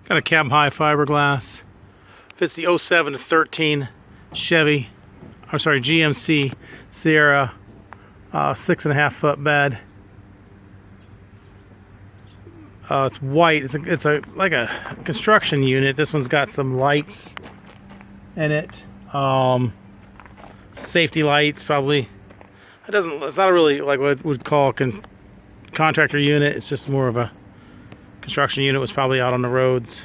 Got a cab high fiberglass. Fits the 07 to 13 Chevy, I'm sorry, GMC Sierra 6.5 foot bed. It's white. It's like a construction unit. This one's got some lights in it. Safety lights, probably. It's not really like what would call a contractor unit. It's just more of a construction unit. Was probably out on the roads.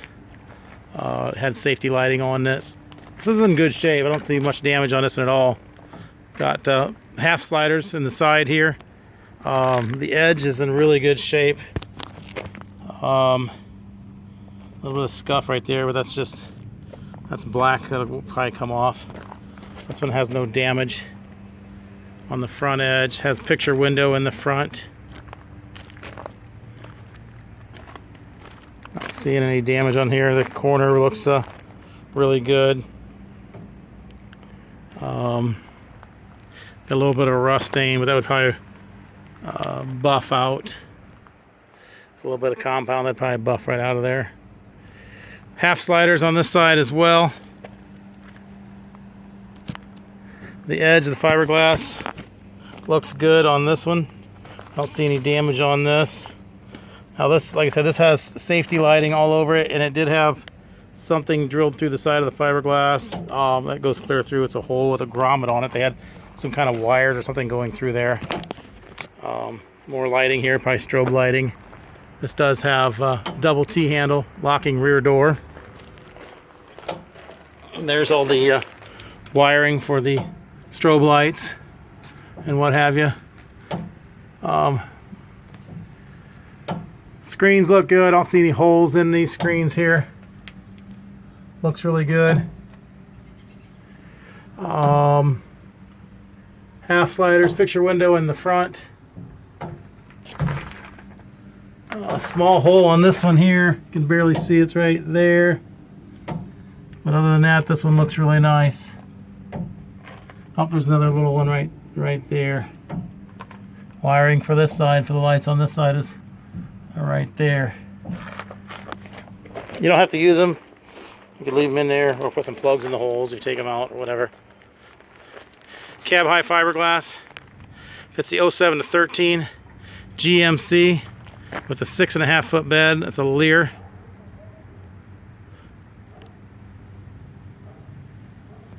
It had safety lighting on this. This is in good shape. I don't see much damage on this one at all. Got half sliders in the side here. The edge is in really good shape. A little bit of scuff right there, but that's black. That'll probably come off. This one has no damage on the front edge. Has picture window in the front. Not seeing any damage on here. The corner looks really good. Got a little bit of a rust stain, but that would probably buff out. A little bit of compound, that'd probably buff right out of there. Half sliders on this side as well. The edge of the fiberglass looks good on this one. I don't see any damage on this. Now this, like I said, this has safety lighting all over it, and it did have something drilled through the side of the fiberglass that goes clear through. It's a hole with a grommet on it. They had some kind of wires or something going through there. More lighting here, probably strobe lighting. This does have double T-handle locking rear door. And there's all the wiring for the strobe lights and what have you. Screens look good. I don't see any holes in these screens here. Looks really good. Half sliders, picture window in the front. A small hole on this one here. You can barely see it's right there. But other than that, this one looks really nice. Oh, there's another little one right there. Wiring for this side, for the lights on this side is right there. You don't have to use them. You can leave them in there or put some plugs in the holes or take them out or whatever. Cab high fiberglass. It's the 07 to 13 GMC with a 6.5 foot bed. It's a Leer.